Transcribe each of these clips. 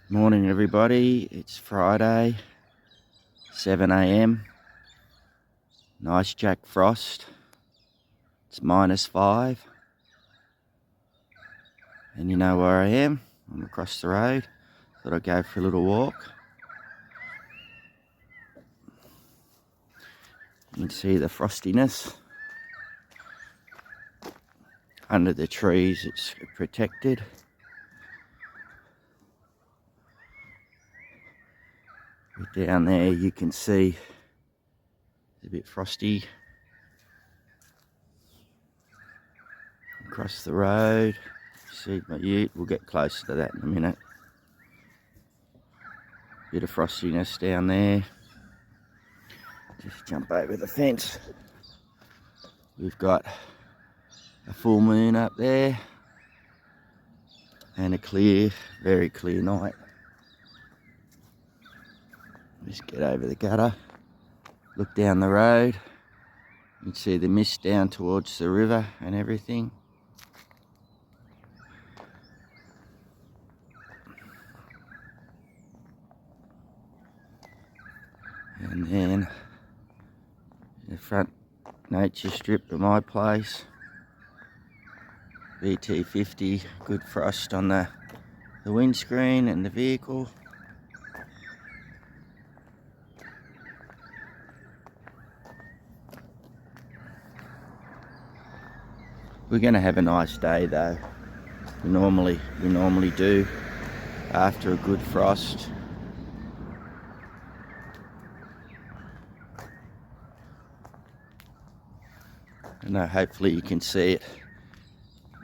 Morning everybody, it's Friday, 7 a.m. Nice Jack Frost. It's -5. And you know where I am? I'm across the road. Thought I'd go for a little walk. You can see the frostiness. Under the trees it's protected. But down there you can see it's a bit frosty. Across the road, see my ute, we'll get closer to that in a minute. Bit of frostiness down there. Just jump over the fence. We've got a full moon up there and a clear, very clear night. Just get over the gutter, look down the road. You can see the mist down towards the river and everything. And then the front nature strip of my place. BT50, good frost on the windscreen and the vehicle. We're going to have a nice day though. We normally do after a good frost. And hopefully you can see it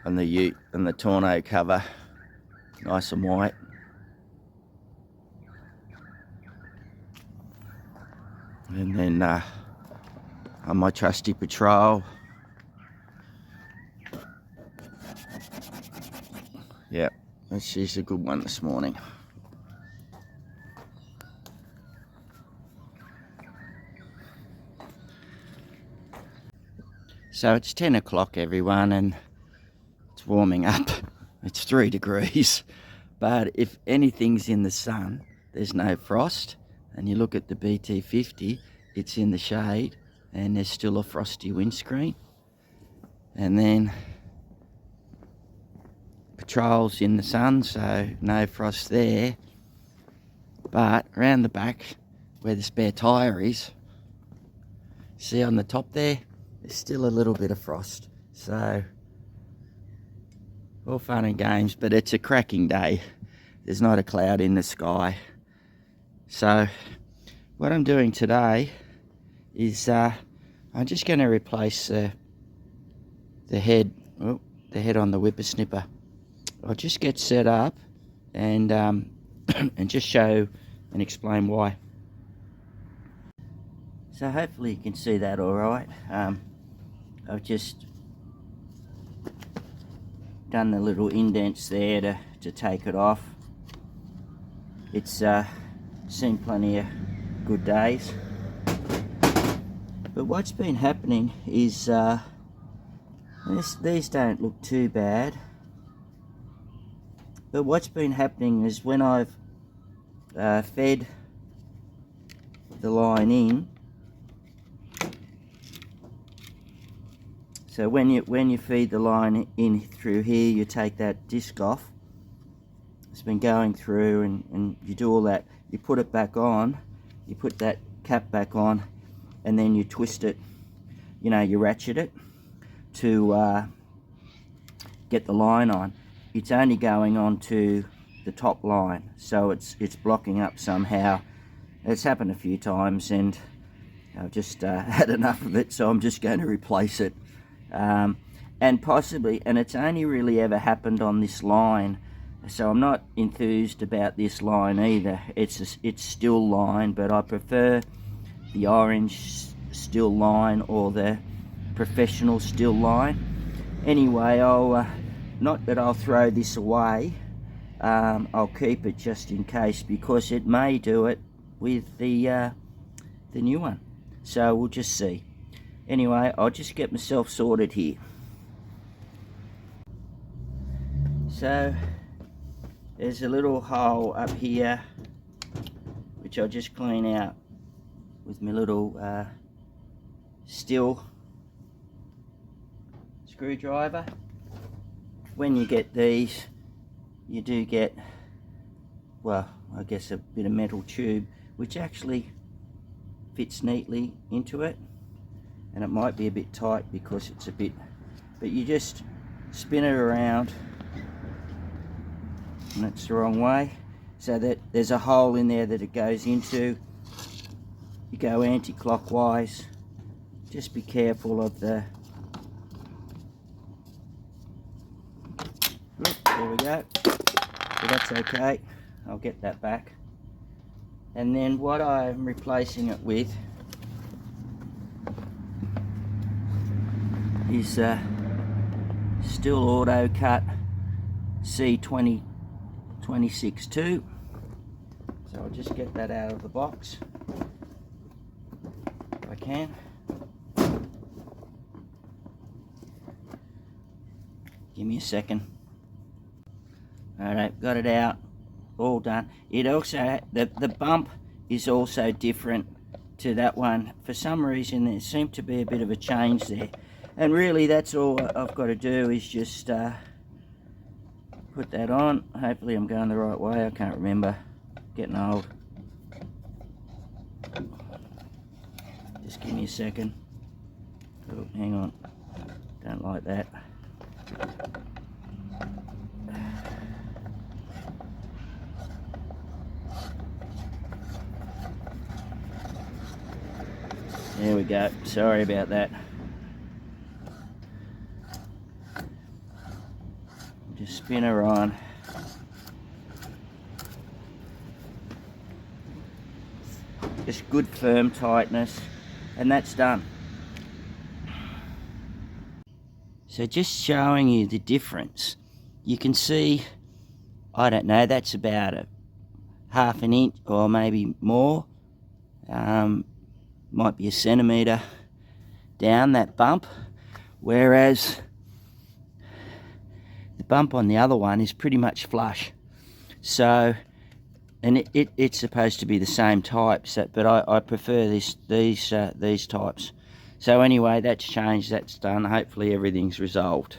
on the ute and the tonneau cover, nice and white. And then on my trusty patrol, yeah, she's a good one this morning. So it's 10 o'clock everyone, and it's warming up. It's 3 degrees, but if anything's in the sun, there's no frost. And you look at the BT50, it's in the shade and there's still a frosty windscreen. And then patrol's in the sun, so no frost there. But around the back where the spare tyre is, see on the top there, there's still a little bit of frost. So all fun and games, but it's a cracking day. There's not a cloud in the sky. So what I'm doing today is I'm just going to replace the head on the whippasnipper. I'll just get set up and and just show and explain why. So hopefully you can see that all right. I've just done the little indents there to take it off. It's seen plenty of good days. But what's been happening is these don't look too bad. But what's been happening is when I've fed the line in, so when you feed the line in through here, you take that disc off. It's been going through, and you do all that. You put it back on, you put that cap back on, and then you twist it. You know, you ratchet it to get the line on. It's only going on to the top line, so it's blocking up somehow. It's happened a few times, and I've just had enough of it, so I'm just going to replace it. And possibly, and it's only really ever happened on this line, so I'm not enthused about this line either. It's still line, but I prefer the orange still line or the professional still line. Anyway, not that I'll throw this away. I'll keep it just in case, because it may do it with the new one. So we'll just see. Anyway, I'll just get myself sorted here. So there's a little hole up here which I'll just clean out with my little steel screwdriver. When you get these, you do get, well, I guess a bit of metal tube which actually fits neatly into it, and it might be a bit tight because it's a bit, but you just spin it around, and it's the wrong way, so that there's a hole in there that it goes into. You go anti-clockwise. Just be careful of the, there we go, so that's okay. I'll get that back. And then what I'm replacing it with is still auto cut C2026-2. So I'll just get that out of the box if I can. Give me a second. Alright, got it out, all done. It also, the bump is also different to that one. For some reason there seemed to be a bit of a change there. And really that's all I've got to do is just put that on. Hopefully I'm going the right way. I can't remember. Getting old. Just give me a second. Oh, hang on. Don't like that. There we go. Sorry about that. Just spin her on. Just good firm tightness, and that's done. So just showing you the difference. You can see, I don't know, that's about a half an inch or maybe more. Might be a centimetre down, that bump, whereas the bump on the other one is pretty much flush. So, and it's supposed to be the same type, so, but I prefer these types. So anyway, that's changed, that's done. Hopefully everything's resolved.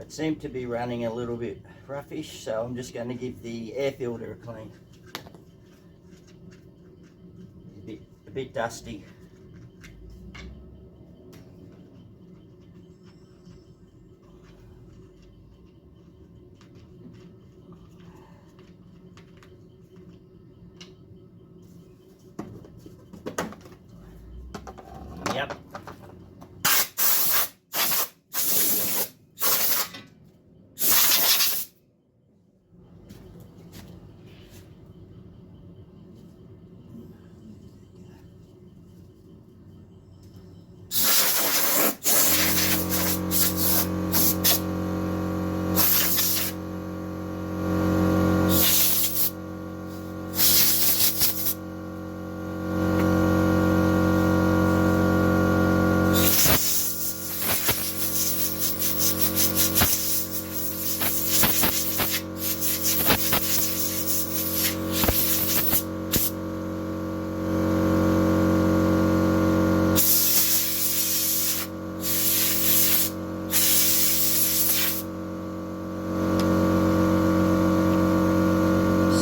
It seemed to be running a little bit roughish, so I'm just going to give the air filter a clean. A bit dusty. Yep.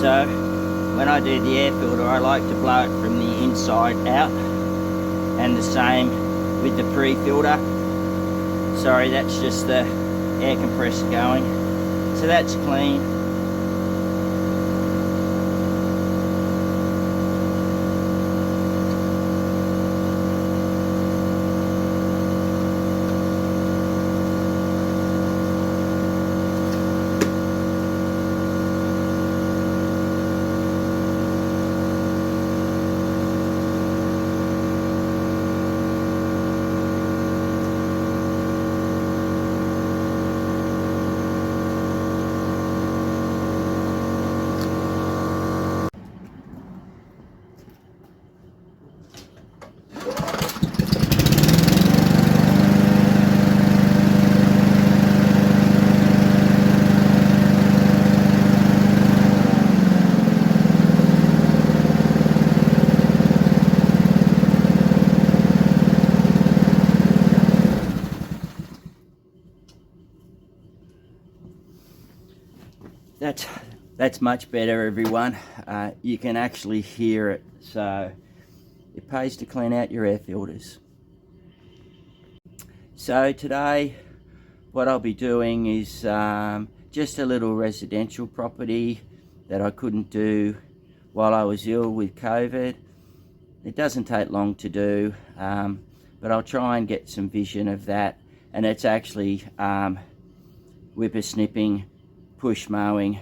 So when I do the air filter, I like to blow it from the inside out, and the same with the pre-filter. Sorry, that's just the air compressor going. So that's clean. That's much better, everyone. You can actually hear it, so it pays to clean out your air filters. So today what I'll be doing is just a little residential property that I couldn't do while I was ill with COVID. It doesn't take long to do, but I'll try and get some vision of that. And it's actually whippersnipping, push mowing,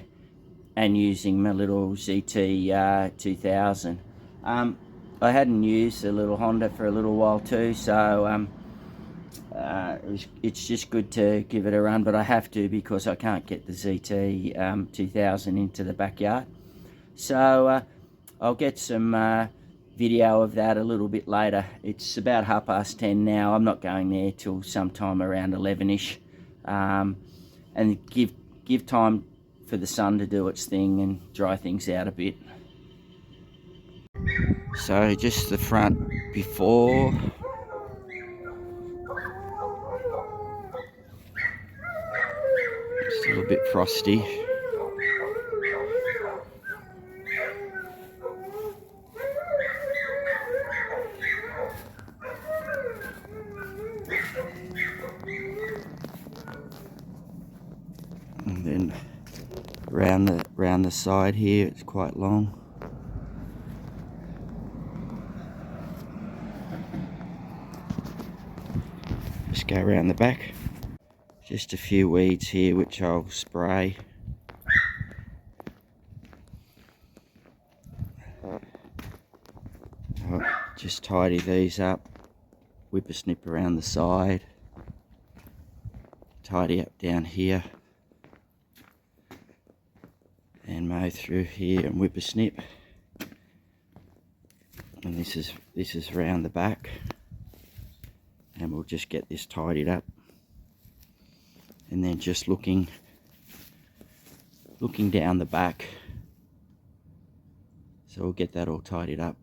and using my little ZT 2000. I hadn't used the little Honda for a little while too, so it's just good to give it a run, but I have to because I can't get the ZT 2000 into the backyard. So I'll get some video of that a little bit later. It's about 10:30 now. I'm not going there till sometime around 11ish, and give time for the sun to do its thing and dry things out a bit. So just the front before. It's a little bit frosty. And then round the side here, it's quite long. Just go around the back. Just a few weeds here which I'll spray. I'll just tidy these up, whippersnip around the side, tidy up down here, and mow through here and whippersnip. And this is round the back, and we'll just get this tidied up. And then just looking down the back, so we'll get that all tidied up.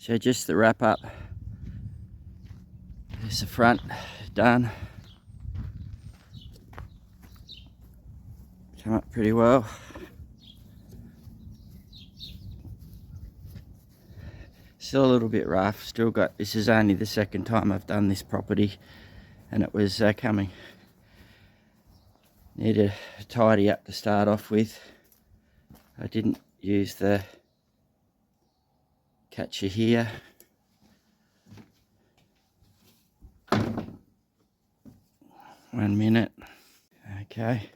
So just the wrap up. There's the front done. Come up pretty well. Still a little bit rough. Still got, this is only the second time I've done this property, and it was coming. Needed to tidy up to start off with. I didn't use the catcher here. 1 minute. Okay.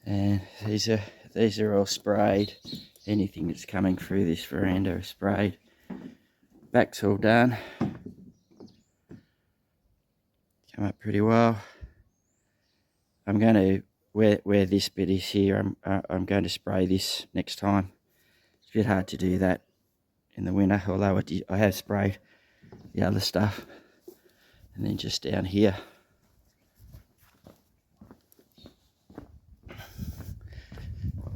And these are all sprayed. Anything that's coming through this veranda is sprayed. Back's all done. Come up pretty well. I'm going to, where this bit is here, I'm going to spray this next time. It's a bit hard to do that in the winter, although I have sprayed the other stuff. And then just down here.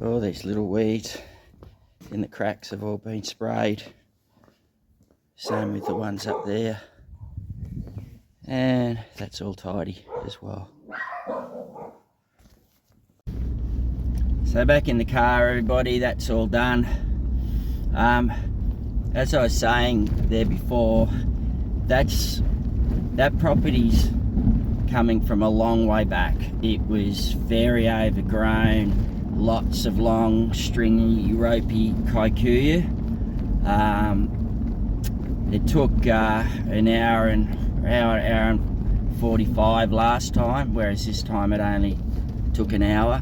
All these little weeds in the cracks have all been sprayed. Same with the ones up there. And that's all tidy as well. So back in the car, everybody, that's all done. As I was saying there before, that property's coming from a long way back. It was very overgrown, lots of long, stringy, ropey kikuyu. It took an hour and 45 last time, whereas this time it only took an hour.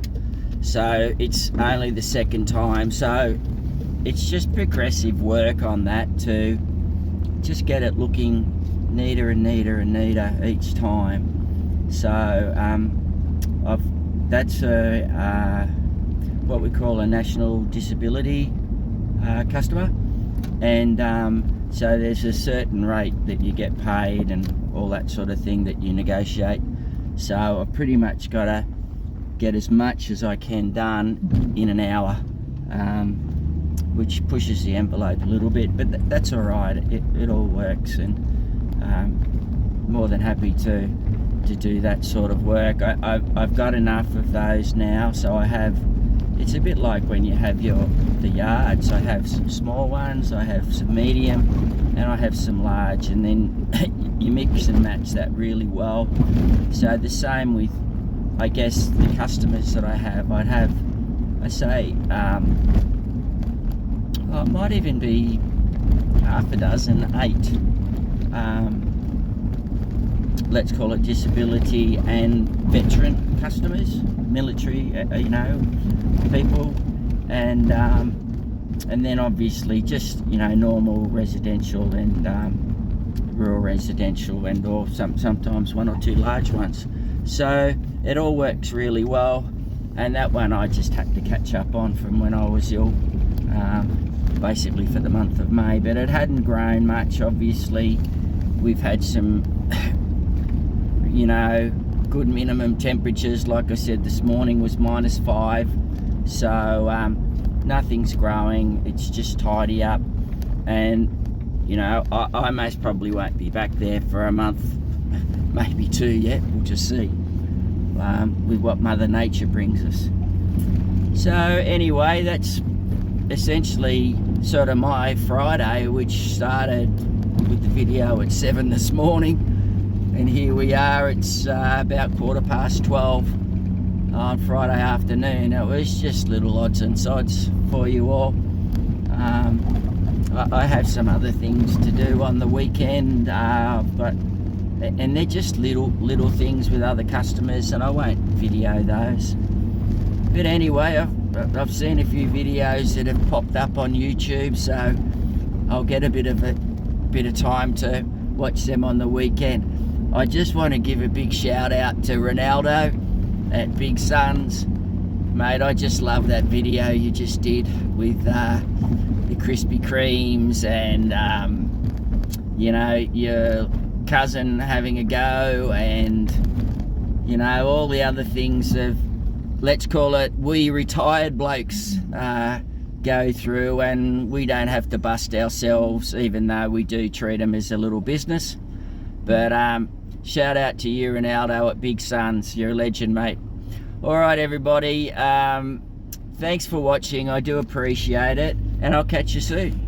So it's only the second time. So it's just progressive work on that to just get it looking neater and neater and neater each time. So that's what we call a national disability customer, and so there's a certain rate that you get paid and all that sort of thing that you negotiate. So I've pretty much got to get as much as I can done in an hour, which pushes the envelope a little bit, but that's all right. It all works, and more than happy to do that sort of work. I've got enough of those now, so I have. It's a bit like when you have the yards. I have some small ones, I have some medium, and I have some large, and then you mix and match that really well. So the same with, I guess, the customers that I have. I say, it might even be half a dozen, 8. Let's call it disability and veteran customers, military, people, and then obviously just normal residential and rural residential, and or sometimes 1 or 2 large ones. So it all works really well, and that one I just had to catch up on from when I was ill, basically for the month of May, but it hadn't grown much. Obviously we've had some good minimum temperatures. Like I said, this morning was -5, so nothing's growing. It's just tidy up, and I most probably won't be back there for a month, maybe 2 yet. We'll just see with what Mother Nature brings us. So anyway, that's essentially sort of my Friday, which started with the video at 7 this morning, and here we are. It's about 12:15 on Friday afternoon. It was just little odds and sods for you all. I have some other things to do on the weekend, and they're just little things with other customers, and I won't video those. But anyway, I've seen a few videos that have popped up on YouTube, so I'll get a bit of time to watch them on the weekend. I just want to give a big shout out to Ronaldo at Big Suns. Mate, I just love that video you just did with the Krispy Kremes and your cousin having a go, and all the other things of, let's call it, we retired blokes go through, and we don't have to bust ourselves, even though we do treat them as a little business. But shout out to you, Ronaldo at Big Suns. You're a legend, mate. All right, everybody. Thanks for watching. I do appreciate it, and I'll catch you soon.